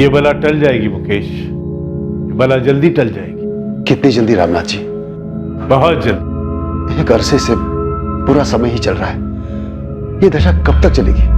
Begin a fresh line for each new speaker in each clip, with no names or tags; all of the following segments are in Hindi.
ये बला टल जाएगी मुकेश, ये बला जल्दी टल जाएगी।
कितनी जल्दी रामनाथ जी?
बहुत जल्दी।
एक अरसे से बुरा समय ही चल रहा है, ये दशा कब तक चलेगी?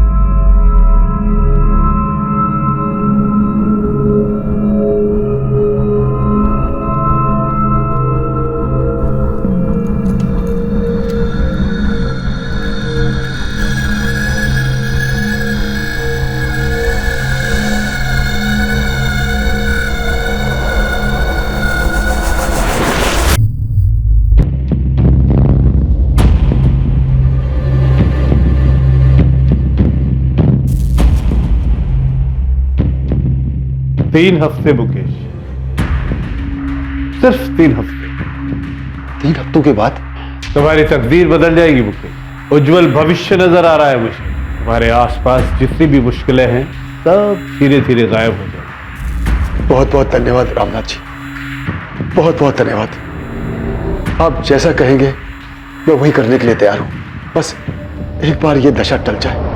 तीन हफ्ते मुकेश, सिर्फ 3 हफ्ते।
3 हफ्तों के बाद
तुम्हारी तकदीर बदल जाएगी मुकेश। उज्जवल भविष्य नजर आ रहा है मुझे। तुम्हारे आसपास जितनी भी मुश्किलें हैं सब धीरे धीरे गायब हो जाएंगी।
बहुत बहुत धन्यवाद रामनाथ जी, बहुत बहुत धन्यवाद। आप जैसा कहेंगे मैं वही करने के लिए तैयार हूं, बस एक बार ये दशा टल जाए।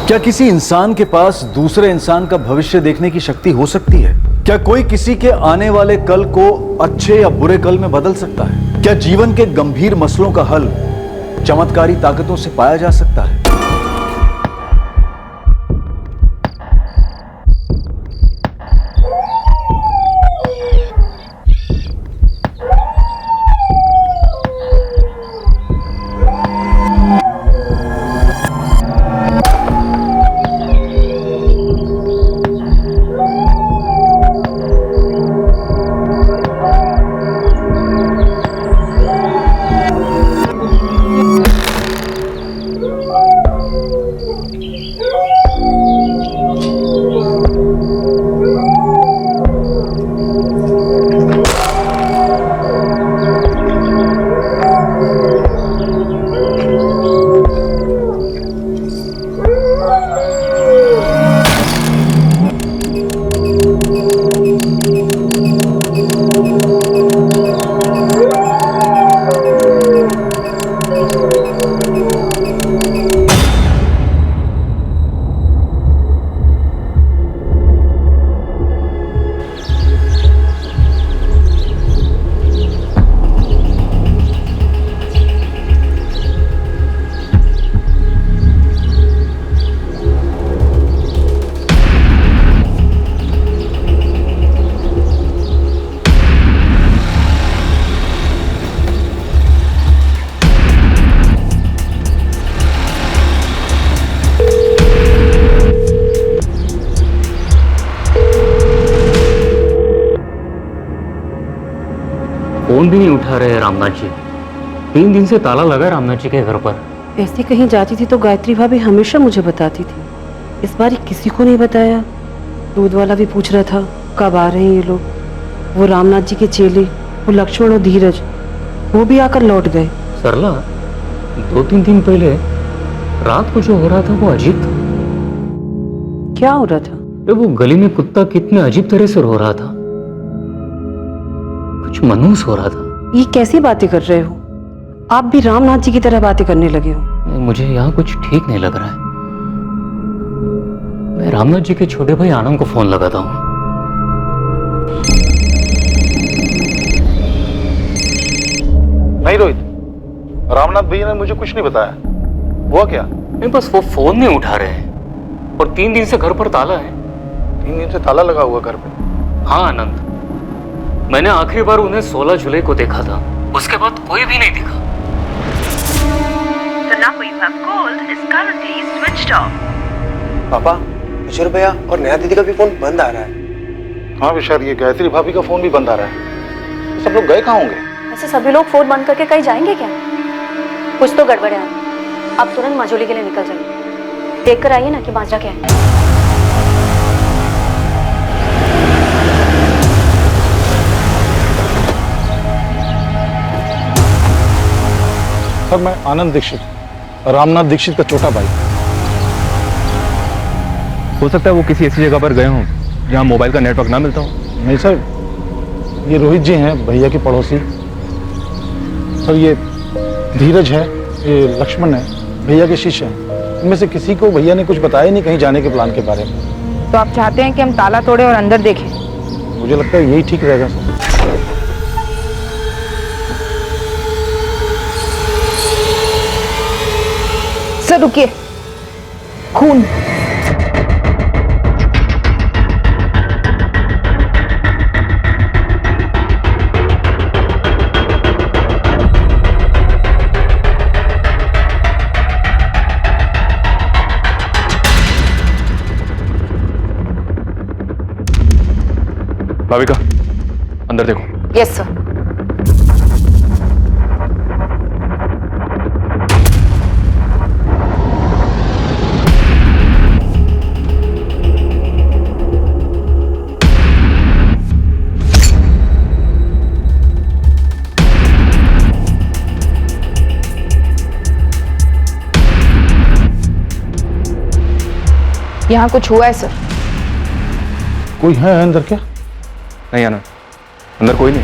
क्या किसी इंसान के पास दूसरे इंसान का भविष्य देखने की शक्ति हो सकती है? क्या कोई किसी के आने वाले कल को अच्छे या बुरे कल में बदल सकता है? क्या जीवन के गंभीर मसलों का हल चमत्कारी ताकतों से पाया जा सकता है?
फोन भी नहीं उठा रहे रामनाथ जी। 3 दिन से ताला लगा है रामनाथ जी के घर पर।
ऐसे कहीं जाती थी तो गायत्री भाभी हमेशा मुझे बताती थी, इस बार किसी को नहीं बताया। दूध वाला भी पूछ रहा था कब आ रहे हैं ये लोग। वो रामनाथ जी के चेले, वो लक्ष्मण और धीरज, वो भी आकर लौट गए।
सरला, 2-3 दिन पहले रात को जो हो रहा था वो अजीब था।
क्या हो रहा था?
वो गली में कुत्ता कितने अजीब तरह से रो रहा था, कुछ मनहूस हो रहा था।
ये कैसी बातें कर रहे हो? आप भी रामनाथ जी की तरह बातें करने लगे हो।
मुझे यहाँ कुछ ठीक नहीं लग रहा है। मैं रामनाथ जी के छोटे भाई आनंद को फोन लगाता हूँ।
नहीं रोहित, रामनाथ भैया ने मुझे कुछ नहीं बताया। हुआ क्या?
नहीं, बस वो फोन नहीं उठा रहे हैं और 3 दिन से घर पर ताला है।
3 दिन से ताला लगा हुआ घर पे?
हाँ आनंद, मैंने आखिरी बार उन्हें 16 जुलाई को देखा था, उसके बाद कोई भी नहीं दिखा।
The number you have called is currently switched off.
पापा, किशोर भैया और नेहा दीदी का भी फोन बंद आ रहा है।
हाँ विशाल, ये गायत्री भाभी का फोन भी बंद आ रहा है। सब लोग गए कहाँ होंगे?
ऐसे सभी लोग फोन बंद करके कहीं जाएंगे क्या? कुछ तो गड़बड़ है। आप तुरंत माजोली के लिए निकल जाइए, देख कर आइए ना कि माजरा क्या है।
सर, मैं आनंद दीक्षित, रामनाथ दीक्षित का छोटा भाई।
हो सकता है वो किसी ऐसी जगह पर गए हों जहां मोबाइल का नेटवर्क ना मिलता हो।
नहीं सर, ये रोहित जी हैं, भैया के पड़ोसी। सर, ये धीरज है, ये लक्ष्मण है, भैया के शिष्य हैं। इनमें से किसी को भैया ने कुछ बताया नहीं कहीं जाने के प्लान के बारे में।
तो आप चाहते हैं कि हम ताला तोड़े और अंदर देखें?
मुझे लगता है यही ठीक रहेगा सर।
सर रुकिए, खून।
भाविका, अंदर देखो।
Yes sir. यहाँ कुछ हुआ है सर?
कोई है अंदर क्या?
नहीं आना, अंदर कोई नहीं।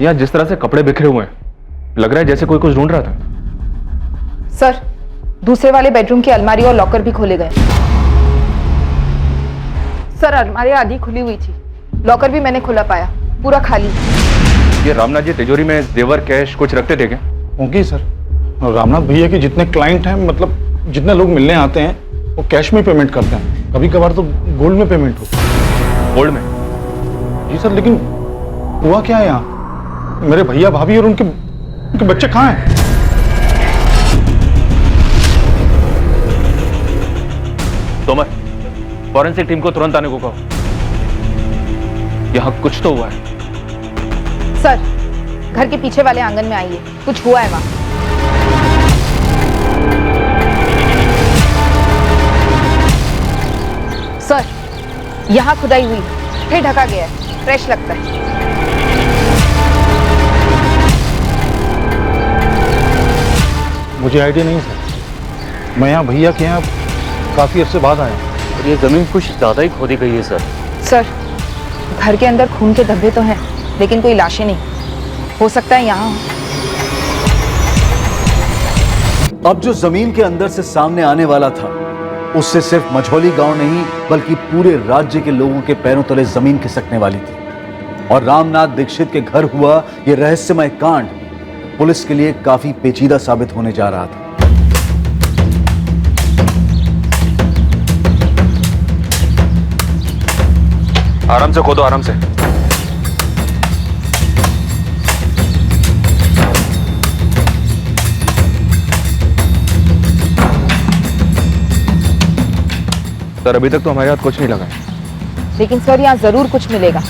यहाँ जिस तरह से कपड़े बिखरे हुए हैं, लग रहा है जैसे कोई कुछ ढूंढ रहा था।
सर, दूसरे वाले बेडरूम की अलमारी और लॉकर भी खोले गए। सर, अलमारी आधी खुली हुई थी, लॉकर भी मैंने खुला पाया, पूरा खाली।
ये रामनाथ जी तिजोरी में जेवर कैश कुछ रखते थे क्या?
होंगे सर। रामनाथ भैया के जितने क्लाइंट हैं, मतलब जितने लोग मिलने आते हैं, वो कैश में पेमेंट करते हैं। कभी कभार तो गोल्ड में पेमेंट होती है।
गोल्ड में?
जी सर, लेकिन हुआ क्या है यहाँ? मेरे भैया भाभी और उनके बच्चे कहाँ हैं?
तोमर, फॉरेंसिक टीम को तुरंत आने को कहो। यहाँ कुछ तो हुआ है।
सर, घर के पीछे वाले आंगन में आइए, कुछ हुआ है वहां। सर, यहाँ खुदाई हुई, फिर ढका गया है, फ्रेश लगता है।
मुझे आइडिया नहीं सर, मैं यहाँ भैया के यहाँ काफी अरसे बाद आया हूँ।
और ये जमीन कुछ ज्यादा ही खोदी गई है सर।
सर, घर के अंदर खून के धब्बे तो हैं, लेकिन कोई लाशें नहीं। हो सकता है यहाँ।
अब जो जमीन के अंदर से सामने आने वाला था, उससे सिर्फ मझौली गांव नहीं बल्कि पूरे राज्य के लोगों के पैरों तले जमीन खिसकने वाली थी। और रामनाथ दीक्षित के घर हुआ यह रहस्यमय कांड पुलिस के लिए काफी पेचीदा साबित होने जा रहा था।
आराम से खोदो, आराम से। सर, अभी तक तो हमारे हाथ कुछ नहीं लगा,
लेकिन सर यहाँ जरूर कुछ मिलेगा।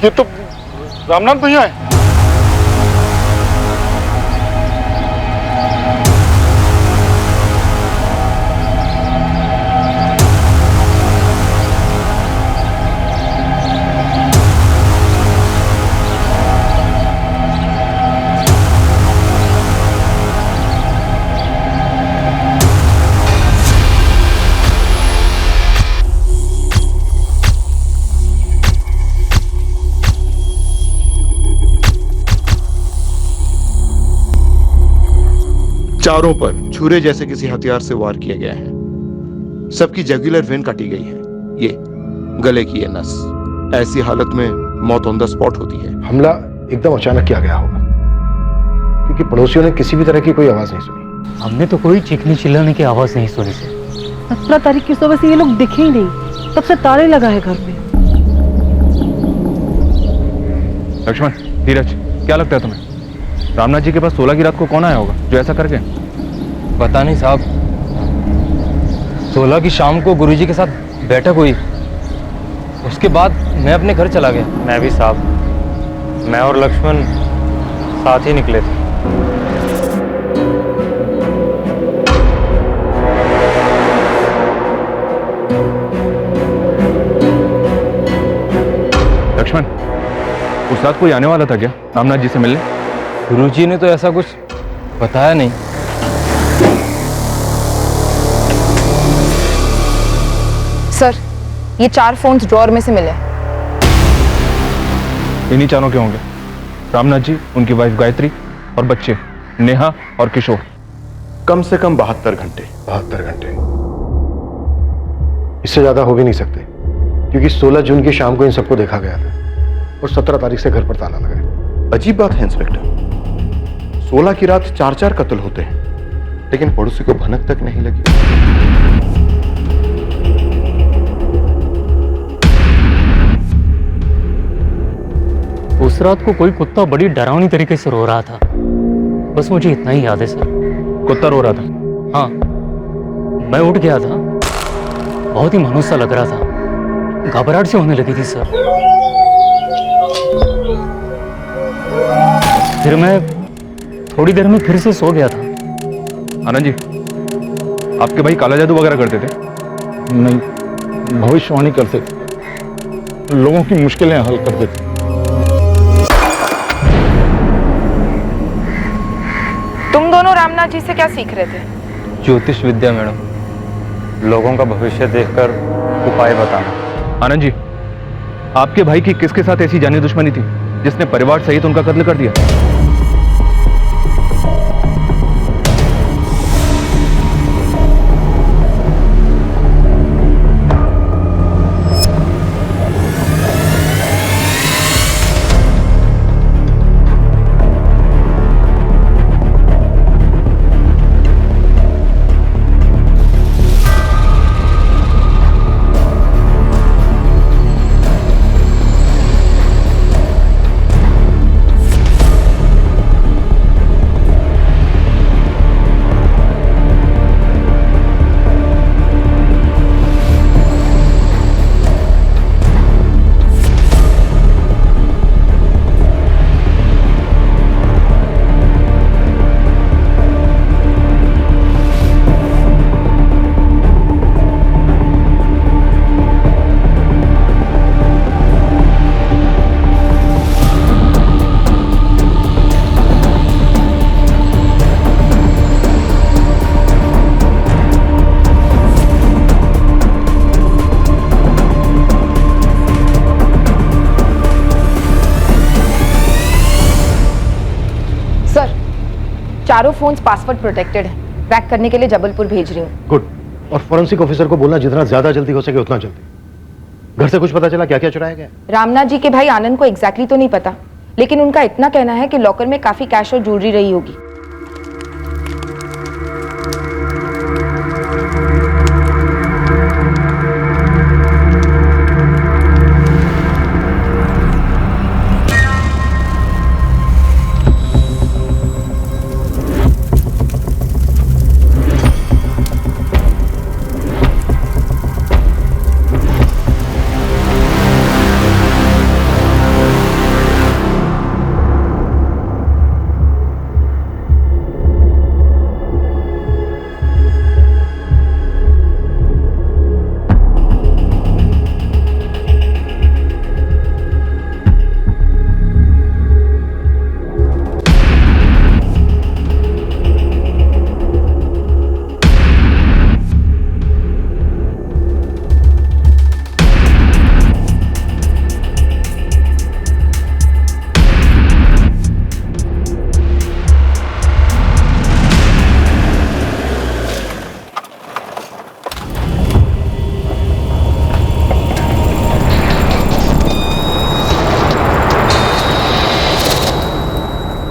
ये तो रामनाथ भैया है।
चारों पर छुरे जैसे किसी हथियार से वार किया गया है। सबकी जुगुलर वेन काटी गई है। ये गले की ये नस। ऐसी हालत में मौत ऑन द स्पॉट होती है।
हमला एकदम अचानक किया गया होगा, क्योंकि पड़ोसियों ने किसी भी तरह की कोई आवाज नहीं सुनी।
हमने तो कोई चीखने चिल्लाने की आवाज नहीं सुनी सर।
17 तारीख की सुबह से ये लोग दिखे ही नहीं, तब से ताले लगा है घर में।
लक्ष्मण, धीरज, क्या लगता है तुम्हें? रामनाथ जी के पास 16 की रात को कौन आया होगा जो ऐसा करके?
पता नहीं साहब, 16 की शाम को गुरुजी के साथ बैठक हुई, उसके बाद मैं अपने घर चला गया।
मैं भी साहब, मैं और लक्ष्मण साथ ही निकले थे।
लक्ष्मण, उस रात कोई आने वाला था क्या रामनाथ जी से मिलने?
गुरुजी ने तो ऐसा कुछ बताया नहीं।
सर, ये 4 फोन्स ड्रॉअर में से मिले।
इन्हीं चारों के होंगे, रामनाथ जी, उनकी वाइफ गायत्री और बच्चे नेहा और किशोर।
कम से कम 72 घंटे।
72 घंटे, इससे ज्यादा हो भी नहीं सकते, क्योंकि 16 जून की शाम को इन सबको देखा गया था और 17 तारीख से घर पर ताला लगा है।
अजीब बात है इंस्पेक्टर, 16 की रात 4-4 कत्ल होते हैं, लेकिन पड़ोसी को भनक तक नहीं लगी।
उस रात को कोई कुत्ता बड़ी डरावनी तरीके से रो रहा था, बस मुझे इतना ही याद है सर।
कुत्ता रो रहा था?
हाँ, मैं उठ गया था, बहुत ही मायूस सा लग रहा था, घबराहट से होने लगी थी सर। फिर मैं थोड़ी देर में फिर से सो गया था।
आनंद जी, आपके भाई काला जादू वगैरह करते थे?
नहीं, भविष्यवाणी करते थे, लोगों की मुश्किलें हल करते थे।
तुम दोनों रामनाथ जी से क्या सीख रहे थे?
ज्योतिष विद्या मैडम, लोगों का भविष्य देखकर उपाय बताना।
आनंद जी, आपके भाई की किसके साथ ऐसी जानी दुश्मनी थी जिसने परिवार सहित उनका कत्ल कर दिया?
चारों फोन्स पासवर्ड प्रोटेक्टेड हैं। ट्रैक करने के लिए जबलपुर भेज रही हूँ।
गुड। और फॉरेंसिक ऑफिसर को बोलना जितना ज्यादा जल्दी हो सके उतना जल्दी। घर से कुछ पता चला क्या क्या चुराया गया?
रामनाथ जी के भाई आनंद को एग्जैक्टली तो नहीं पता, लेकिन उनका इतना कहना है कि लॉकर में काफी कैश और ज्वेलरी रही होगी।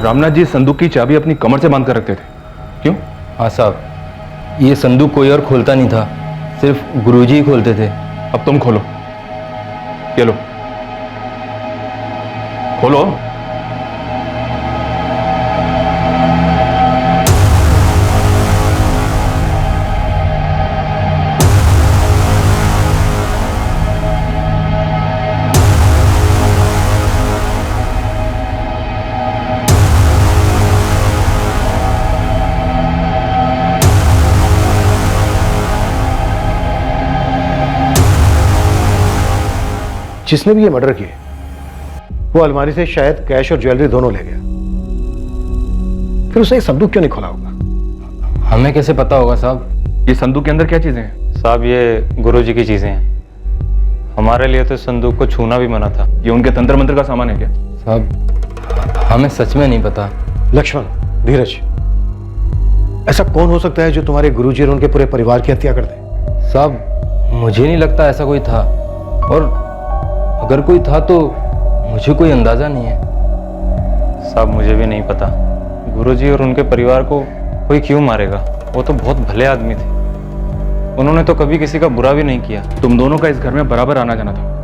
रामनाथ जी संदूक की चाबी अपनी कमर से बांध कर रखते थे, क्यों?
हाँ साहब, ये संदूक कोई और खोलता नहीं था, सिर्फ गुरुजी ही खोलते थे।
अब तुम खोलो, ये लो, खोलो।
जिसने भी ये मर्डर किए वो अलमारी से शायद कैश और ज्वेलरी दोनों ले गया। फिर उसे एक संदूक क्यों नहीं खोला होगा?
हमें कैसे पता होगा साहब?
ये संदूक के अंदर क्या चीजें हैं?
साहब ये गुरुजी की चीजें हैं। हमारे लिए तो संदूक को छूना भी मना था।
ये उनके तंत्र मंत्र का सामान है क्या?
साहब हमें सच में नहीं पता।
लक्ष्मण, धीरज, ऐसा कौन हो सकता है जो तुम्हारे गुरुजी और उनके पूरे परिवार की हत्या कर दे?
साहब मुझे नहीं लगता ऐसा कोई था, और अगर कोई था तो मुझे कोई अंदाजा नहीं है।
साहब मुझे भी नहीं पता गुरुजी और उनके परिवार को कोई क्यों मारेगा। वो तो बहुत भले आदमी थे, उन्होंने तो कभी किसी का बुरा भी नहीं किया।
तुम दोनों का इस घर में बराबर आना जाना था।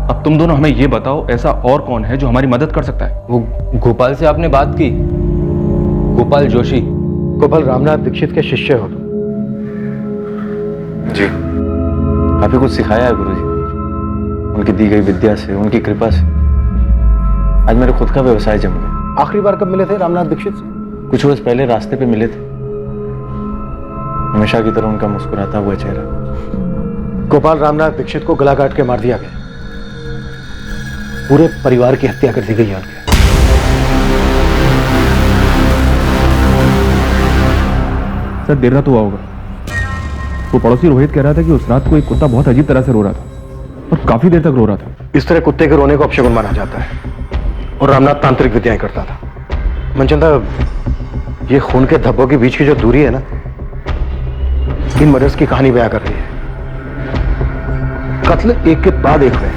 अब तुम दोनों हमें ये बताओ, ऐसा और कौन है जो हमारी मदद कर सकता है?
वो गोपाल से आपने बात की? गोपाल जोशी।
गोपाल रामनाथ दीक्षित के शिष्य हो तुम?
जी, काफी कुछ सिखाया है गुरुजी। उनकी दी गई विद्या से, उनकी कृपा से आज मेरे खुद का व्यवसाय जम गया।
आखिरी बार कब मिले थे रामनाथ दीक्षित से?
कुछ वर्ष पहले रास्ते पे मिले थे। हमेशा की तरह उनका मुस्कुराता हुआ चेहरा।
गोपाल रामनाथ दीक्षित को गला काट के मार दिया गया। पूरे परिवार की हत्या कर दी गई है उनके।
सर देर रात हुआ होगा। वो पड़ोसी रोहित कह रहा था कि उस रात को एक कुत्ता बहुत अजीब तरह से रो रहा था और काफी देर तक रो रहा था।
इस तरह कुत्ते के रोने को अपशगुन माना जाता है, और रामनाथ तांत्रिक विद्याएं करता था। मनचंदा, ये खून के धब्बों के बीच की जो दूरी है ना, इन मर्डर्स की कहानी बयां कर रही है। कत्ल एक के बाद एक हुए।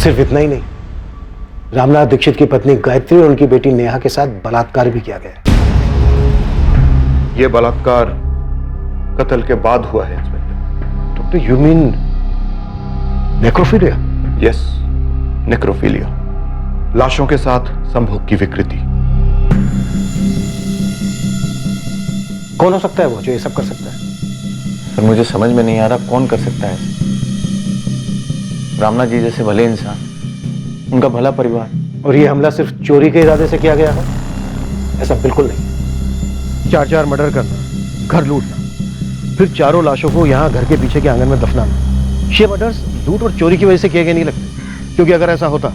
सिर्फ इतना ही नहीं, रामनाथ दीक्षित की पत्नी गायत्री और उनकी बेटी नेहा के साथ बलात्कार भी किया गया।
यह बलात्कार कत्ल के बाद हुआ है इंस्पेक्टर।
तो you mean necrophilia?
Yes, necrophilia, लाशों के साथ संभोग की विकृति।
कौन हो सकता है वो जो ये सब कर सकता है?
सर मुझे समझ में नहीं आ रहा कौन कर सकता है। रामनाथ जी जैसे भले इंसान, उनका भला परिवार,
और ये हमला सिर्फ चोरी के इरादे से किया गया है? ऐसा बिल्कुल नहीं। 4-4 मर्डर करना, घर लूटना, फिर चारों लाशों को यहाँ घर के पीछे के आंगन में दफनाना। ये मर्डर्स लूट और चोरी की वजह से किए गए नहीं लगते, क्योंकि अगर ऐसा होता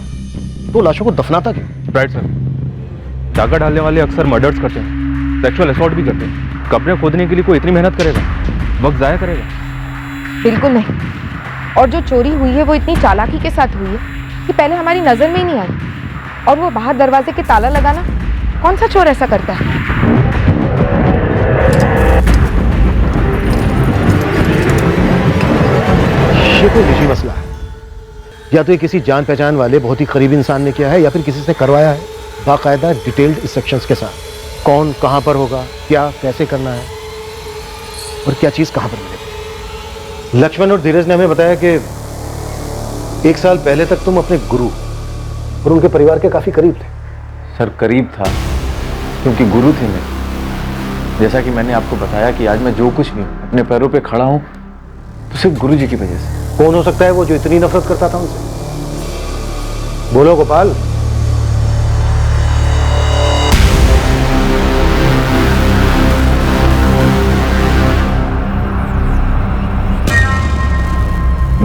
तो लाशों को दफनाता क्यों?
राइट सर, डाका डालने वाले अक्सर मर्डर्स करते हैं, सेक्सुअल असॉल्ट भी करते हैं। कब्रें खोदने के लिए कोई इतनी मेहनत करेगा? वक्त जाया करेगा?
बिल्कुल नहीं। और जो चोरी हुई है वो इतनी चालाकी के साथ हुई है कि पहले हमारी नजर में ही नहीं आई। और वो बाहर दरवाजे के ताला लगाना, कौन सा चोर ऐसा करता है?
ये कोई निजी मसला है। या तो ये किसी जान पहचान वाले बहुत ही करीबी इंसान ने किया है, या फिर किसी से करवाया है बाकायदा डिटेल्ड इंस्ट्रक्शंस के साथ। कौन कहां पर होगा, क्या कैसे करना है, और क्या चीज कहां पर मिलेगी। लक्ष्मण और धीरज ने हमें बताया कि 1 साल पहले तक तुम अपने गुरु और उनके परिवार के काफी करीब थे।
सर करीब था क्योंकि गुरु थे मेरे। जैसा कि मैंने आपको बताया कि आज मैं जो कुछ भी अपने पैरों पे खड़ा हूं तो सिर्फ गुरु जी की वजह से।
कौन हो सकता है वो जो इतनी नफरत करता था उनसे? बोलो गोपाल।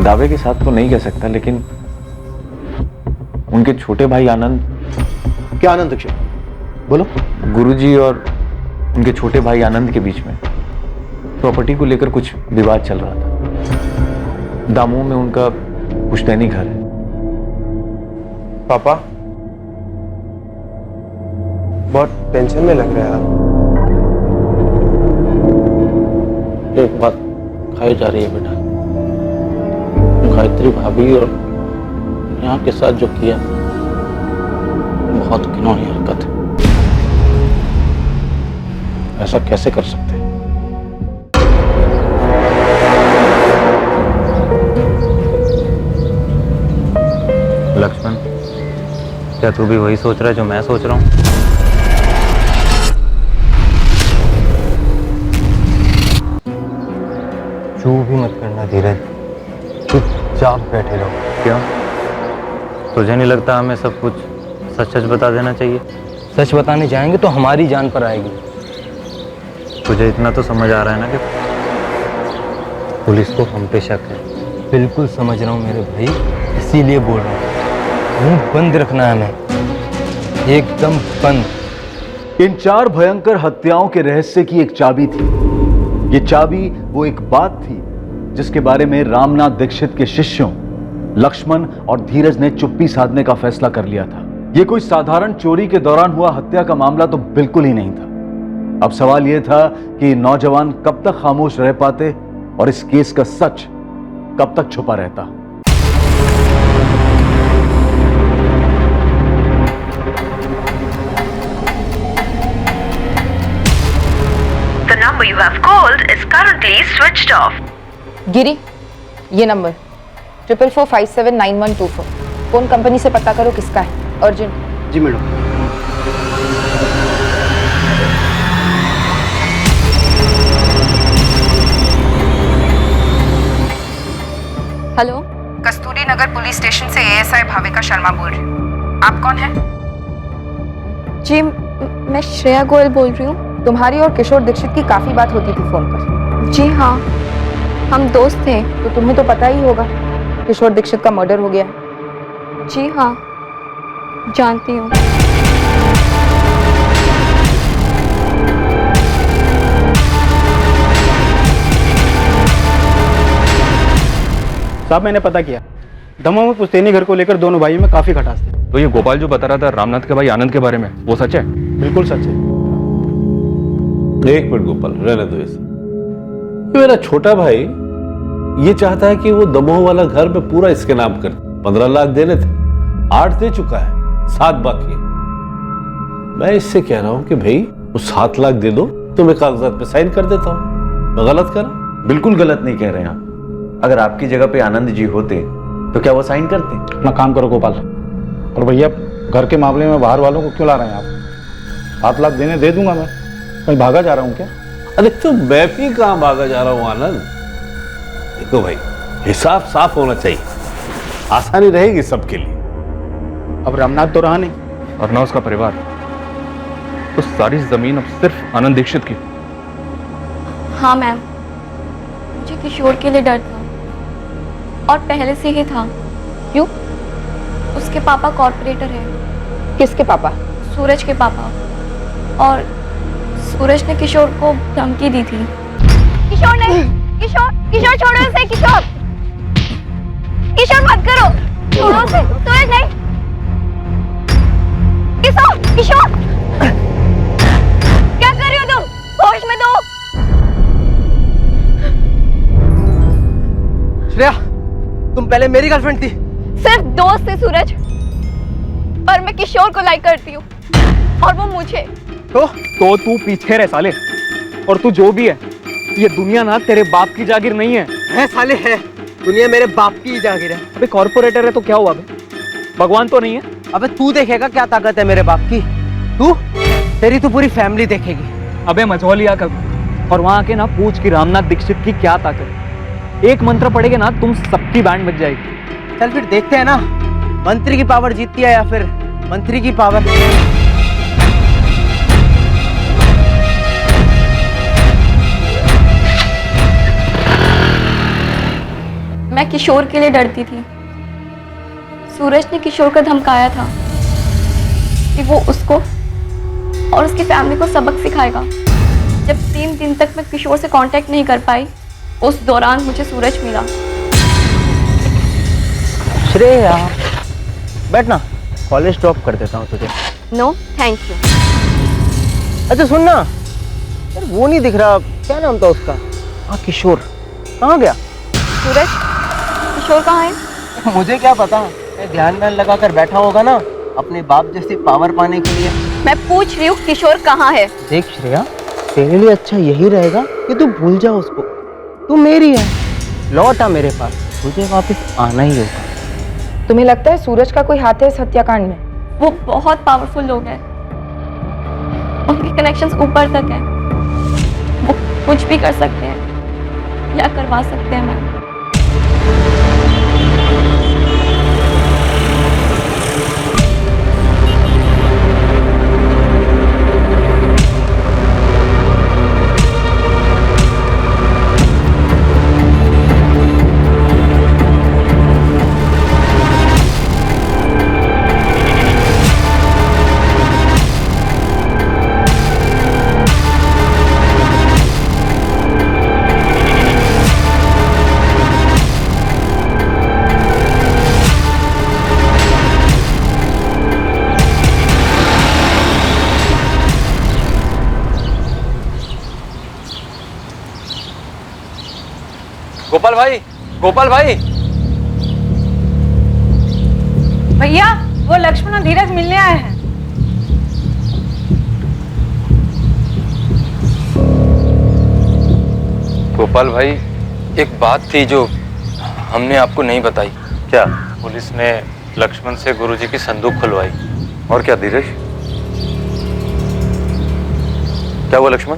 दावे के साथ तो नहीं कह सकता, लेकिन उनके छोटे भाई आनंद।
क्या आनंद दीक्षित? बोलो।
गुरुजी और उनके छोटे भाई आनंद के बीच में प्रॉपर्टी को लेकर कुछ विवाद चल रहा था। दामों में उनका पुश्तैनी घर है।
पापा बहुत टेंशन में लग रहा है आप।
एक बात खाई जा रही है बेटा, गायत्री भाभी और यहाँ के साथ जो किया बहुत घिनौनी हरकत है। ऐसा कैसे कर सकते हैं?
क्या तू भी वही सोच रहा है जो मैं सोच रहा हूँ?
चू भी मत करना धीरज, चुपचाप बैठे रहो।
क्यों? तुझे नहीं लगता हमें सब कुछ सच सच बता देना चाहिए?
सच बताने जाएंगे तो हमारी जान पर आएगी।
तुझे इतना तो समझ आ रहा है ना कि पुलिस को हम पे शक है।
बिल्कुल समझ रहा हूँ मेरे भाई, इसीलिए बोल रहा हूँ, मुंह बंद रखना है हमें, एकदम बंद।
इन 4 भयंकर हत्याओं के रहस्य की एक चाबी थी। ये चाबी वो एक बात थी जिसके बारे में रामनाथ दीक्षित के शिष्यों लक्ष्मण और धीरज ने चुप्पी साधने का फैसला कर लिया था। ये कोई साधारण चोरी के दौरान हुआ हत्या का मामला तो बिल्कुल ही नहीं था। अब सवाल यह था कि नौजवान कब तक खामोश रह पाते और इस केस का सच कब तक छुपा रहता।
The number you have called is currently switched off.
गिरी, ये नंबर 4445791124 फोन कंपनी से पता करो किसका है, अर्जेंट।
जी मैडम।
हेलो, कस्तूरी नगर पुलिस स्टेशन से एएसआई भाविका शर्मा बोल रही हूँ। आप कौन हैं?
जी मैं श्रेया गोयल बोल रही हूँ।
तुम्हारी और किशोर दीक्षित की काफी बात होती थी फोन पर।
जी हाँ, हम दोस्त थे।
तो तुम्हें तो पता ही होगा किशोर दीक्षित का मर्डर हो गया है।
जी हाँ, जानती हूँ।
साहब मैंने पता किया, दमोह में पुश्तैनी घर को लेकर दोनों भाइयों में काफी खटास थी।
तो ये गोपाल जो बता रहा था रामनाथ के भाई आनंद के बारे में, वो सच है?
बिल्कुल सच है।
एक मिनट गोपाल, रहने दो इसे। ये मेरा छोटा भाई ये चाहता है कि वो दमोह वाला घर में पूरा इसके नाम कर। 15 लाख देने थे, 8 दे चुका है, 7 बाकी है। मैं इससे कह रहा हूं कि भाई वो 7 लाख दे दो तो मैं कागजात पे साइन कर देता हूं। मैं गलत करा?
बिल्कुल गलत नहीं कह रहे हैं आप। अगर आपकी जगह पे आनंद जी होते तो क्या वो साइन करते?
अपना काम करो गोपाल। और भैया घर के मामले में बाहर वालों को क्यों ला रहे हैं आप? 7 लाख देने दे दूंगा मैं, कहीं भागा जा रहा हूँ क्या?
अरे तो मैं भी कहां भागा जा रहा हूं आनंद। देखो भाई, हिसाब साफ होना चाहिए, आसानी रहेगी सबके लिए।
अब रामनाथ तो रहा नहीं
और ना उसका परिवार, तो सारी जमीन अब सिर्फ आनंद दीक्षित की।
हाँ मैम, मुझे किशोर के लिए डर था और पहले से ही था।
क्यों?
उसके पापा कॉर्पोरेटर हैं।
किसके पापा?
सूरज के पापा। और सूरज ने किशोर को धमकी दी थी।
किशोर नहीं, किशोर किशोर छोड़ो उसे। किशोर किशोर मत करो, छोड़ो उसे। सूरज नहीं, किशोर किशोर क्या कर रही हो तुम? होश में दो।
श्रेया, तुम पहले मेरी गर्लफ्रेंड थी।
सिर्फ दोस्त थे सूरज, पर मैं किशोर को लाइक करती हूँ और वो मुझे।
तो तू पीछे रह साले। और तू जो भी है, ये दुनिया ना तेरे बाप की जागीर नहीं है साले। है दुनिया मेरे बाप की जागीर है। अबे कॉर्पोरेटर है तो क्या हुआ? भगवान तो नहीं है। अबे तू देखेगा क्या ताकत है मेरे बाप की। तेरी तो पूरी फैमिली देखेगी। अबे मझौलिया कब और वहां आके ना पूछ कि रामनाथ दीक्षित की क्या ताकत है। एक मंत्र पढ़ेगे ना तुम सबकी बैंड बज जाएगी। चल फिर देखते हैं ना, मंत्री की पावर जीतती है या फिर मंत्री की पावर।
मैं किशोर के लिए डरती थी। सूरज ने किशोर को धमकाया था कि वो उसको और उसकी फैमिली को सबक सिखाएगा। जब 3 दिन तक मैं किशोर से कांटेक्ट नहीं कर पाई, उस दौरान मुझे सूरज मिला।
श्रेया बैठ ना, कॉलेज ड्रॉप कर देता हूँ तुझे।
No thank you.
अच्छा सुन ना यार, वो नहीं दिख रहा, क्या नाम था उसका? हाँ किशोर, कहाँ गया?
सूरज, किशोर कहाँ है?
मुझे क्या पता, ध्यान लगाकर बैठा होगा ना अपने बाप जैसी पावर पाने के लिए।
मैं पूछ रही हूँ किशोर कहाँ है?
देख श्रेया, तेरे लिए अच्छा यही रहेगा कि तू भूल जा उसको। तू मेरी है, लौट आ मेरे पास, तुझे वापस आना ही होगा।
तुम्हें लगता है सूरज का कोई हाथ है इस हत्याकांड में?
वो बहुत पावरफुल लोग हैं, उनके कनेक्शंस ऊपर तक हैं, वो कुछ भी कर सकते हैं या करवा सकते हैं मैम।
गोपाल भाई, गोपाल भाई।
भैया, वो लक्ष्मण और धीरज मिलने आए हैं।
गोपाल भाई, एक बात थी जो हमने आपको नहीं बताई।
क्या?
पुलिस ने लक्ष्मण से गुरुजी की संदूक खुलवाई।
और क्या धीरज? क्या हुआ लक्ष्मण?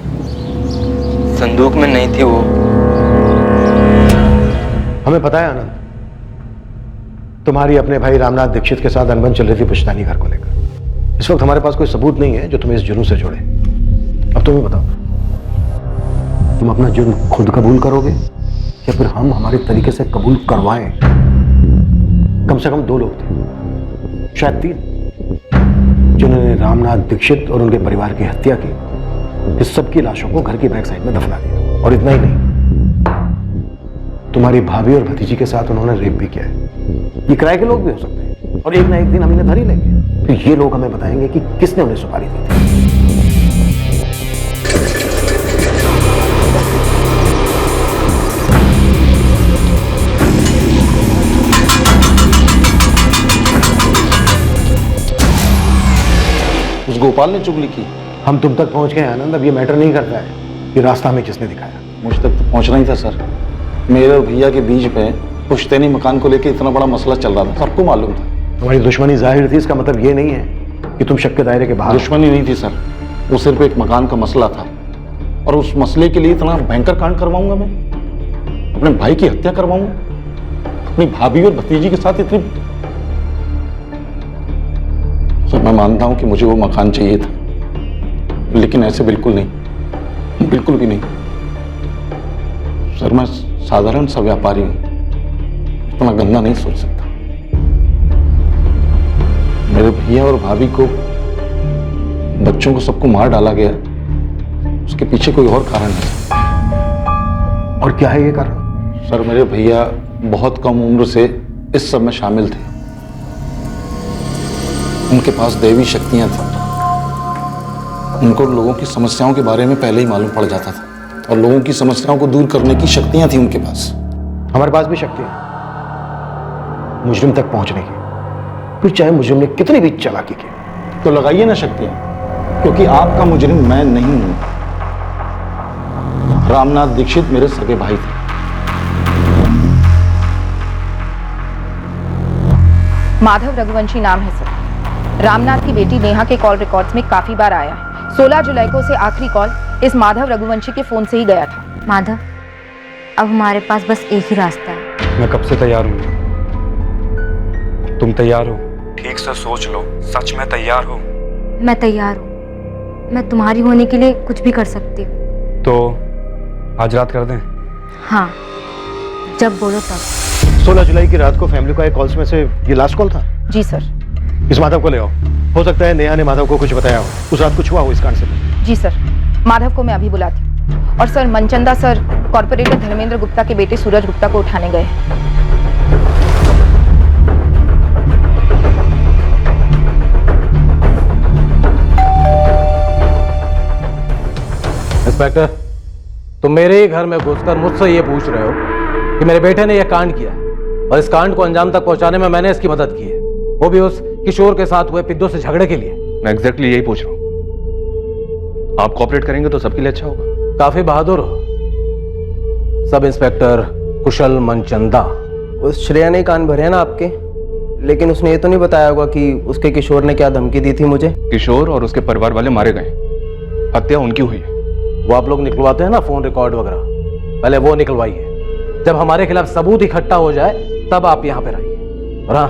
संदूक में नहीं थी वो।
हमें पता है आनंद, तुम्हारी अपने भाई रामनाथ दीक्षित के साथ अनबन चल रही थी पुश्तैनी घर को लेकर। इस वक्त हमारे पास कोई सबूत नहीं है जो तुम्हें इस जुर्म से जोड़े। अब तुम्हें बताओ, तुम अपना जुर्म खुद कबूल करोगे या फिर हम हमारे तरीके से कबूल करवाएं? कम से कम 2 लोग थे, शायद 3, जिन्होंने रामनाथ दीक्षित और उनके परिवार की हत्या की, इस सब की लाशों को घर की बैक साइड में दफना दिया। और इतना ही नहीं, तुम्हारी भाभी और भतीजी के साथ उन्होंने रेप भी किया है। ये किराए के लोग भी हो सकते हैं और एक ना एक दिन हम इन्हें धर ही लेंगे। फिर ये लोग हमें बताएंगे कि किसने उन्हें सुपारी दी थी।
उस गोपाल ने चुगली की।
हम तुम तक पहुंच गए आनंद, अब ये मैटर नहीं करता है ये रास्ता हमें किसने दिखाया।
मुझ तक तो पहुंचना ही था सर। मेरे और भैया के बीच में पुश्तैनी मकान को लेकर इतना बड़ा मसला चल रहा था, सबको मालूम था।
तुम्हारी दुश्मनी जाहिर थी, इसका मतलब ये नहीं है कि तुम शक के दायरे के बाहर।
दुश्मनी नहीं थी सर, वो सिर्फ एक मकान का मसला था। और उस मसले के लिए इतना भयंकर कांड करवाऊंगा मैं? अपने भाई की हत्या करवाऊंगा? अपनी भाभी और भतीजी के साथ इतनी? सर मैं मानता हूं कि मुझे वो मकान चाहिए था, लेकिन ऐसे बिल्कुल नहीं, बिल्कुल भी नहीं। सर मैं साधारण सा व्यापारी हूं, इतना गंदा नहीं सोच सकता। मेरे भैया और भाभी को, बच्चों को, सबको मार डाला गया, उसके पीछे कोई और कारण है।
और क्या है ये कारण?
सर मेरे भैया बहुत कम उम्र से इस सब में शामिल थे। उनके पास दैवी शक्तियां थी। उनको लोगों की समस्याओं के बारे में पहले ही मालूम पड़ जाता था और लोगों की समस्याओं को दूर करने की शक्तियां थी उनके पास।
हमारे पास भी शक्ति है मुजरिम तक पहुंचने की, फिर चाहे मुजरिम ने कितनी भी चालाकी की।
तो लगाइए ना शक्तियां, क्योंकि आपका मुजरिम मैं नहीं हूं। रामनाथ दीक्षित मेरे सगे भाई थे।
माधव रघुवंशी नाम है सर। रामनाथ की बेटी नेहा के कॉल रिकॉर्ड्स में काफी बार आया है। 16 जुलाई को उसे आखिरी कॉल इस माधव रघुवंशी के फोन से ही गया था।
माधव, अब हमारे पास बस एक ही रास्ता है।
मैं कब से तैयार हूँ। तुम तैयार हो? ठीक से सोच लो, सच में तैयार हो?
मैं तैयार हूँ। मैं तुम्हारी होने के लिए कुछ भी कर सकती हूँ।
तो आज रात कर दें?
हाँ, जब बोलो तब।
16 जुलाई की रात को फैमिली का एक कॉल्स में से ये लास्ट कॉल था?
जी सर।
इस माधव को ले आओ। हो सकता है नेहा ने माधव को कुछ बताया हो, उस रात कुछ हुआ हो इस कांड से।
जी सर, माधव को मैं अभी बुलाती हूँ। और sir Manchanda sir corporator Dharmendra Gupta के बेटे सूरज गुप्ता को उठाने गए।
इंस्पेक्टर, तुम मेरे ही घर में घुसकर मुझसे ये पूछ रहे हो कि मेरे बेटे ने यह कांड किया और इस कांड को अंजाम तक पहुंचाने में मैंने इसकी मदद की है, वो भी उस किशोर के साथ हुए पिद्दू से झगड़े के लिए।
मैं एग्जैक्टली यही पूछ रहा हूँ। आप कोऑपरेट करेंगे तो सबके लिए अच्छा होगा।
काफी बहादुर हो सब इंस्पेक्टर कुशल मनचंदा।
उस श्रेया ने कान भरे ना आपके, लेकिन उसने ये तो नहीं बताया होगा कि उसके किशोर ने क्या धमकी दी थी मुझे।
किशोर और उसके परिवार वाले मारे गए, हत्या उनकी हुई है।
वो आप लोग निकलवाते हैं ना फोन रिकॉर्ड वगैरह, पहले वो निकलवाइए। जब हमारे खिलाफ सबूत इकट्ठा हो जाए तब आप यहाँ पर आइए। और हाँ,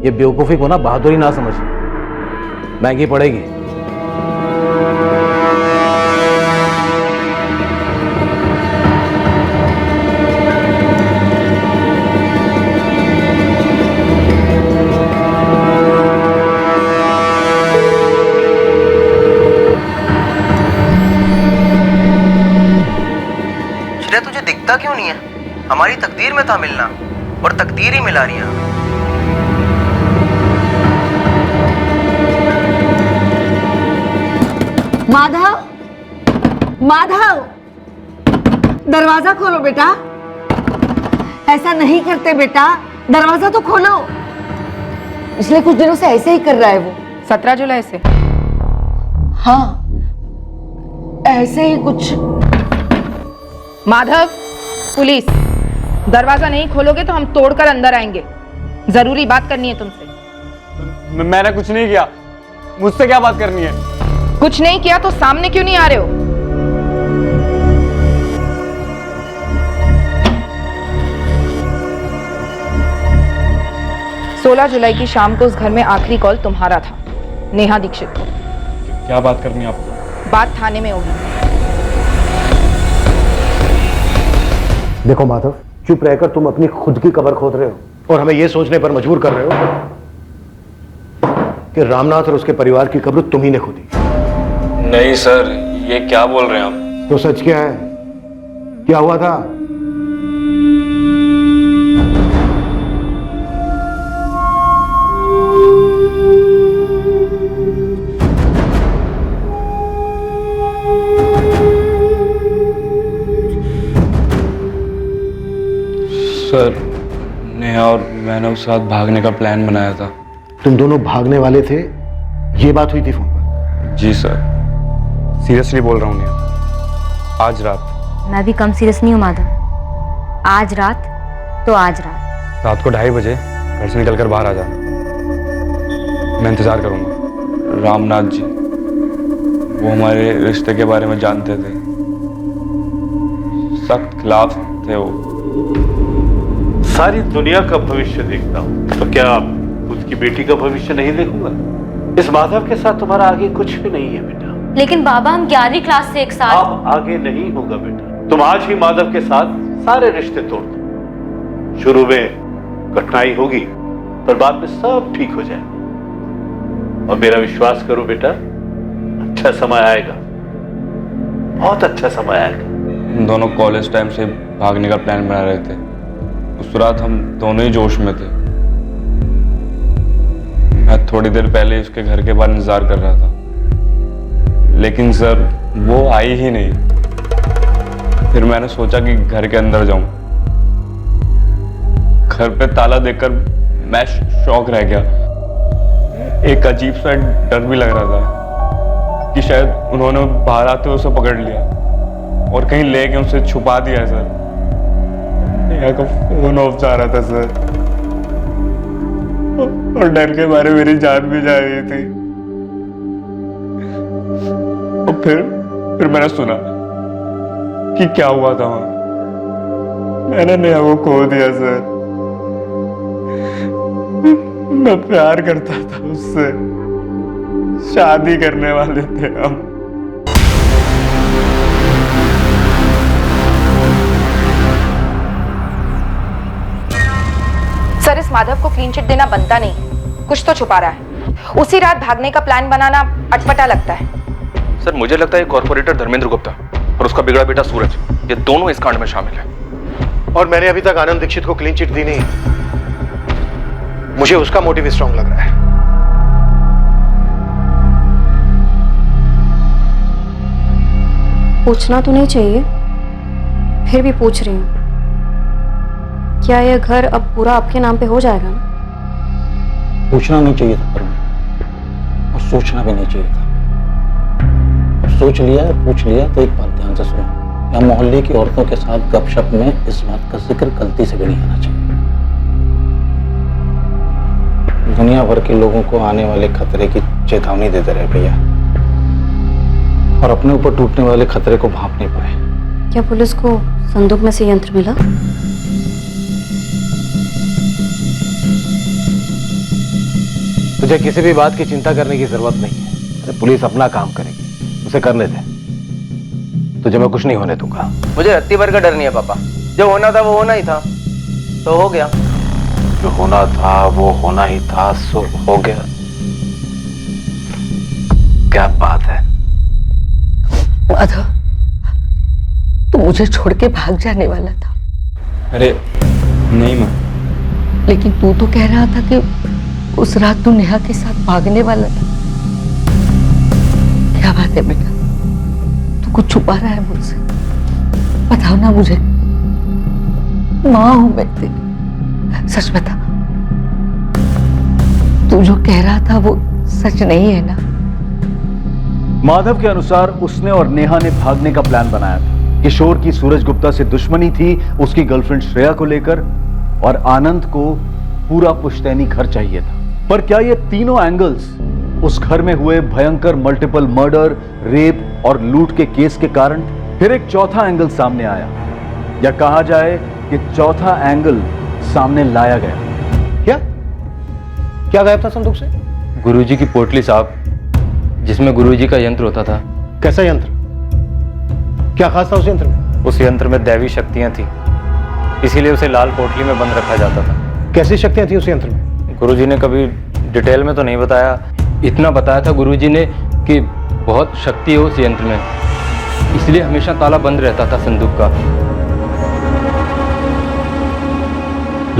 ये बेवकूफ़ी को ना बहादुरी ना समझिए, महंगी पड़ेगी।
तुझे दिखता क्यों नहीं है? हमारी तकदीर में था मिलना, और तकदीर ही मिला रही है हमें।
माधव, माधव, दरवाजा खोलो बेटा। ऐसा नहीं करते बेटा, दरवाजा तो खोलो। पिछले कुछ दिनों से ऐसे ही कर रहा है वो।
17 जुलाई से?
हाँ, ऐसे ही कुछ।
माधव, पुलिस, दरवाजा नहीं खोलोगे तो हम तोड़कर अंदर आएंगे। जरूरी बात करनी है तुमसे।
मैंने कुछ नहीं किया, मुझसे क्या बात करनी है?
कुछ नहीं किया तो सामने क्यों नहीं आ रहे हो? सोलह जुलाई की शाम को उस घर में आखिरी कॉल तुम्हारा था, नेहा दीक्षित को।
क्या बात करनी है आपको?
बात थाने में होगी।
देखो माधव, चुप रहकर तुम अपनी खुद की कब्र खोद रहे हो और हमें यह सोचने पर मजबूर कर रहे हो कि रामनाथ और उसके परिवार की कब्र तुम ही ने खोदी।
नहीं सर, ये क्या बोल रहे हैं आप?
तो सच क्या है? क्या हुआ था?
सर, नेहा और मैंने उस साथ भागने का प्लान बनाया था।
तुम दोनों भागने वाले थे, ये बात हुई थी फोन पर?
जी सर, सीरियसली बोल रहा हूँ नेहा, आज रात।
मैं भी कम सीरियस नहीं हूँ माधव। आज रात तो आज रात।
रात को 2:30 बजे घर से निकलकर बाहर आ जाना, मैं इंतजार करूंगा। रामनाथ जी, वो हमारे रिश्ते के बारे में जानते थे, सख्त खिलाफ थे वो।
सारी दुनिया का भविष्य देखता हूँ, तो क्या खुद की बेटी का भविष्य नहीं देखूंगा? इस माधव के साथ तुम्हारा आगे कुछ भी नहीं है बेटा।
लेकिन बाबा, हम 11वीं क्लास से एक साथ।
अब आगे नहीं होगा बेटा। तुम आज ही माधव के साथ सारे रिश्ते तोड़ दो। शुरू में कठिनाई होगी, पर बाद में सब ठीक हो जाएगा। और मेरा विश्वास करो बेटा, अच्छा समय आएगा, बहुत अच्छा समय आएगा।
दोनों कॉलेज टाइम से भागने का प्लान बना रहे थे। उस रात हम दोनों ही जोश में थे। मैं थोड़ी देर पहले उसके घर के बाहर इंतजार कर रहा था, लेकिन सर वो आई ही नहीं। फिर मैंने सोचा कि घर के अंदर जाऊं। घर पे ताला देखकर मैं शॉक रह गया। एक अजीब सा डर भी लग रहा था कि शायद उन्होंने बाहर आते हुए उसे पकड़ लिया और कहीं लेके उसे छुपा दिया है सर। नेहा का फोन ऑफ जा रहा था सर, और डर के मारे मेरी जान भी जा रही थी। और फिर मैंने सुना कि क्या हुआ था वहां। मैंने नेहा को खो दिया सर। मैं प्यार करता था उससे, शादी करने वाले थे हम।
सर, इस माधव को क्लीन चिट देना बनता नहीं, कुछ तो छुपा रहा है। उसी रात भागने का प्लान बनाना अटपटा लगता है।
सर, मुझे लगता है कॉर्पोरेटर धर्मेंद्र गुप्ता और उसका बिगड़ा बेटा सूरज, ये दोनों इस कांड में शामिल हैं।
और मैंने अभी तक आनंद दीक्षित को क्लीन चिट दी नहीं। मुझे उसका मोटिव स्ट्रांग लग रहा है।
पूछना तो नहीं चाहिए, फिर भी पूछ रही हूँ। क्या यह घर अब पूरा आपके नाम पे हो जाएगा ना?
पूछना नहीं चाहिए था और सोचना भी नहीं चाहिए था। अब सोच लिया है, पूछ लिया, तो एक बात ध्यान से सुनो। या मोहल्ले की औरतों के साथ गपशप में इस बात का जिक्र गलती से भी नहीं आना चाहिए। दुनिया भर के लोगों को आने वाले खतरे की चेतावनी देते रहे भैया, और अपने ऊपर टूटने वाले खतरे को भांप नहीं पाए।
क्या पुलिस को संदूक में से यंत्र मिला?
तुझे किसी भी बात की चिंता करने की जरूरत नहीं है। अरे पुलिस अपना काम करेगी, उसे करने दे। तुझे मैं कुछ नहीं होने दूंगा।
मुझे रत्ती भर का डर नहीं है पापा। जो होना था वो होना ही था, तो हो गया।
जो होना था वो होना ही था, सो हो गया। क्या बात है?
माधव, तू मुझे छोड़ के भाग जाने वाला था।
अरे नहीं माँ।
लेकिन तू तो कह रहा था कि उस रात तू नेहा के साथ भागने वाला था। क्या बात है बेटा, तू कुछ छुपा रहा है मुझसे? बताओ ना मुझे, माँ हूं मैं तेरी, सच बता। तू जो कह रहा था वो सच नहीं है ना?
माधव के अनुसार उसने और नेहा ने भागने का प्लान बनाया था। किशोर की सूरज गुप्ता से दुश्मनी थी उसकी गर्लफ्रेंड श्रेया को लेकर, और आनंद को पूरा पुश्तैनी घर चाहिए था। पर क्या ये तीनों एंगल्स उस घर में हुए भयंकर मल्टीपल मर्डर, रेप और लूट के केस के कारण? फिर एक चौथा एंगल सामने आया, या कहा जाए कि चौथा एंगल सामने लाया गया।
क्या गायब था संदूक से?
गुरुजी की पोटली साहब, जिसमें गुरुजी का यंत्र होता था।
कैसा यंत्र? क्या खास था उस यंत्र में?
उस यंत्र में दैवी शक्तियां थी, इसीलिए उसे लाल पोटली में बंद रखा जाता था।
कैसी शक्तियां थी उस यंत्र में?
गुरुजी ने कभी डिटेल में तो नहीं बताया। इतना बताया था गुरुजी ने कि बहुत शक्ति है उस यंत्र में, इसलिए हमेशा ताला बंद रहता था संदूक का।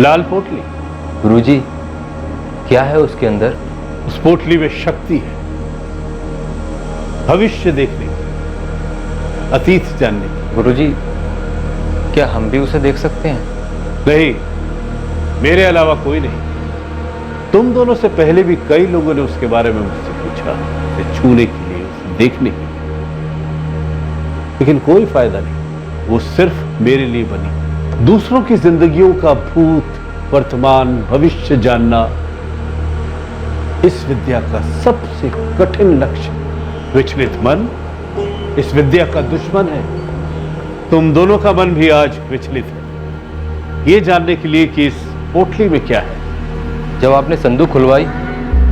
लाल पोटली?
गुरुजी, क्या है उसके अंदर?
उस पोटली में शक्ति है, भविष्य देखने की, अतीत जानने की।
गुरुजी, क्या हम भी उसे देख सकते हैं?
नहीं, मेरे अलावा कोई नहीं। तुम दोनों से पहले भी कई लोगों ने उसके बारे में मुझसे पूछा, उसे छूने के लिए, उसे देखने के लिए, लेकिन कोई फायदा नहीं। वो सिर्फ मेरे लिए बनी। दूसरों की जिंदगियों का भूत, वर्तमान, भविष्य जानना इस विद्या का सबसे कठिन लक्ष्य। विचलित मन इस विद्या का दुश्मन है। तुम दोनों का मन भी आज विचलित है, ये जानने के लिए कि इस पोटली में क्या है।
जब आपने संदूक खुलवाई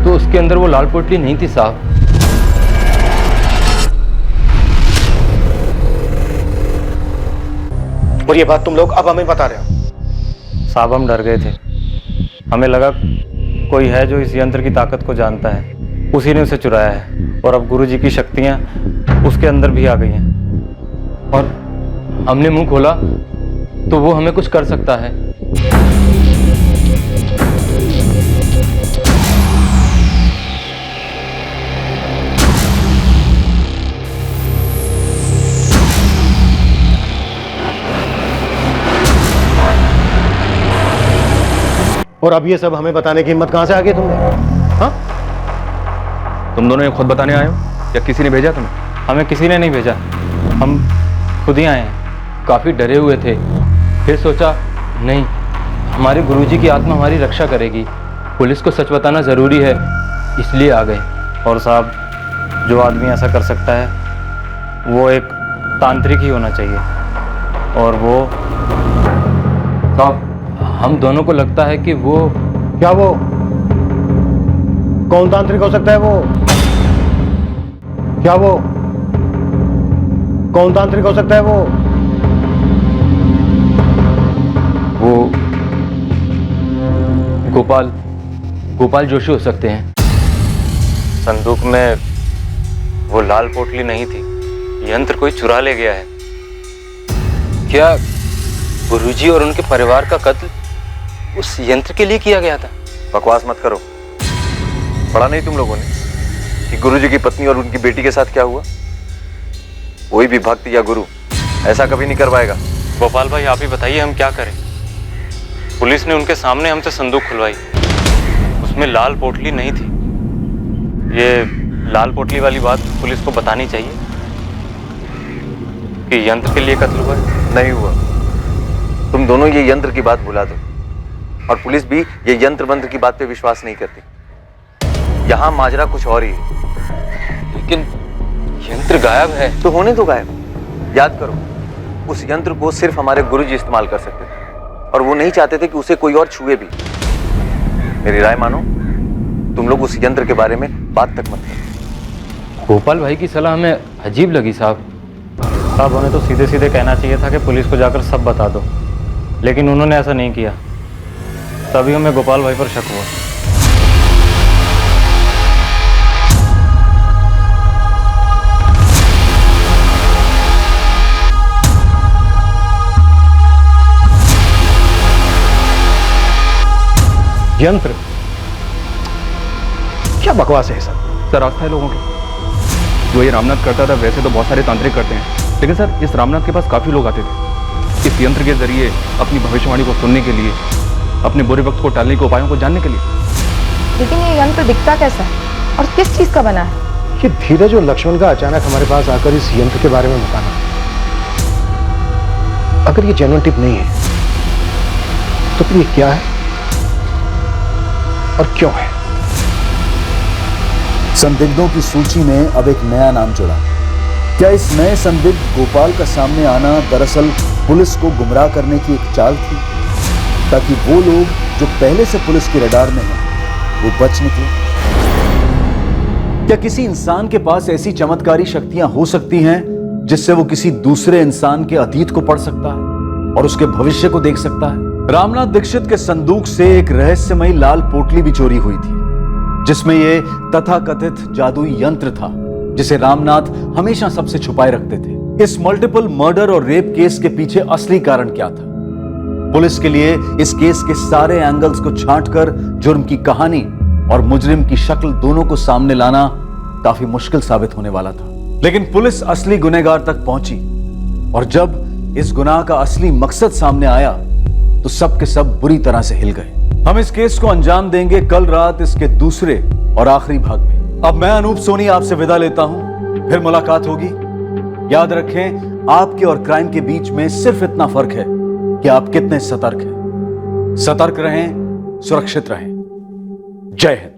तो उसके अंदर वो लाल पोटली नहीं थी साहब।
और ये बात तुम लोग अब हमें बता रहे हो?
साहब, हम डर गए थे। हमें लगा कोई है जो इस यंत्र की ताकत को जानता है, उसी ने उसे चुराया है, और अब गुरुजी की शक्तियां उसके अंदर भी आ गई हैं। और हमने मुंह खोला तो वो हमें कुछ कर सकता है।
और अब ये सब हमें बताने की हिम्मत कहां से आ गई तुमने? हाँ?
तुम दोनों ये खुद बताने आए हो या किसी ने भेजा तुम्हें?
हमें किसी ने नहीं भेजा, हम खुद ही आए हैं। काफ़ी डरे हुए थे, फिर सोचा नहीं, हमारे गुरुजी की आत्मा हमारी रक्षा करेगी, पुलिस को सच बताना ज़रूरी है, इसलिए आ गए। और साहब, जो आदमी ऐसा कर सकता है वो एक तांत्रिक ही होना चाहिए, और वो साहब हम दोनों को लगता है कि वो...
क्या वो? कौन तांत्रिक हो सकता है वो? क्या वो? कौन तांत्रिक हो सकता है वो?
वो गोपाल जोशी हो सकते हैं। संदूक में वो लाल पोटली नहीं थी, यंत्र कोई चुरा ले गया है। क्या गुरुजी और उनके परिवार का कत्ल उस यंत्र के लिए किया गया था?
बकवास मत करो। पढ़ा नहीं तुम लोगों ने कि गुरुजी की पत्नी और उनकी बेटी के साथ क्या हुआ? कोई भी भक्त या गुरु ऐसा कभी नहीं करवाएगा।
गोपाल भाई, आप ही बताइए हम क्या करें? पुलिस ने उनके सामने हमसे संदूक खुलवाई, उसमें लाल पोटली नहीं थी। ये लाल पोटली वाली बात पुलिस को बतानी चाहिए कि यंत्र के लिए कत्ल हुआ है।
नहीं हुआ। तुम दोनों ये यंत्र की बात भुला दो। और पुलिस भी ये यंत्र मंत्र की बात पे विश्वास नहीं करती। यहाँ माजरा कुछ और ही है।
लेकिन यंत्र गायब है।
तो होने दो गायब। याद करो, उस यंत्र को सिर्फ हमारे गुरुजी इस्तेमाल कर सकते थे और वो नहीं चाहते थे कि उसे कोई और छुए भी। मेरी राय मानो, तुम लोग उस यंत्र के बारे में बात तक मत करो।
गोपाल भाई की सलाह हमें अजीब लगी साहब। साहब उन्हें तो सीधे सीधे कहना चाहिए था कि पुलिस को जाकर सब बता दो, लेकिन उन्होंने ऐसा नहीं किया। तभी हमें गोपाल भाई पर शक हुआ।
यंत्र? क्या बकवास है सर?
सर आस्था है लोगों की। जो ये रामनाथ करता था वैसे तो बहुत सारे तांत्रिक करते हैं, लेकिन सर इस रामनाथ के पास काफी लोग आते थे इस यंत्र के जरिए अपनी भविष्यवाणी को सुनने के लिए, अपने बुरे वक्त को टालने के उपायों को जानने के लिए।
लेकिन ये यंत्र दिखता कैसा है और किस चीज का बना है?
कि धीरज और लक्ष्मण का अचानक हमारे पास आकर इस यंत्र के बारे में बताना, अगर ये जेन्युइन टिप नहीं है तो फिर ये क्या है और क्यों है?
संदिग्धों की सूची में अब एक नया नाम जुड़ा। क्या इस नए संदिग्ध गोपाल का सामने आना दरअसल पुलिस को गुमराह करने की एक चाल थी, ताकि वो लोग जो पहले से पुलिस के रडार में हैं वो बच निकले? क्या किसी इंसान के पास ऐसी चमत्कारी शक्तियां हो सकती हैं जिससे वो किसी दूसरे इंसान के अतीत को पढ़ सकता है और उसके भविष्य को देख सकता है? रामनाथ दीक्षित के संदूक से एक रहस्यमयी लाल पोटली भी चोरी हुई थी, जिसमें ये तथाकथित जादुई यंत्र था जिसे रामनाथ हमेशा सबसे छुपाए रखते थे। इस मल्टीपल मर्डर और रेप केस के पीछे असली कारण क्या था? पुलिस के लिए इस केस के सारे एंगल्स को छांटकर जुर्म की कहानी और मुजरिम की शक्ल दोनों को सामने लाना काफी मुश्किल साबित होने वाला था। लेकिन पुलिस असली गुनहगार तक पहुंची और जब इस गुनाह का असली मकसद सामने आया तो सब के सब बुरी तरह से हिल गए। हम इस केस को अंजाम देंगे कल रात इसके दूसरे और आखिरी भाग में। अब मैं अनूप सोनी आपसे विदा लेता हूं, फिर मुलाकात होगी। याद रखें, आपके और क्राइम के बीच में सिर्फ इतना फर्क है कि आप कितने सतर्क हैं। सतर्क रहें, सुरक्षित रहें। जय हिंद।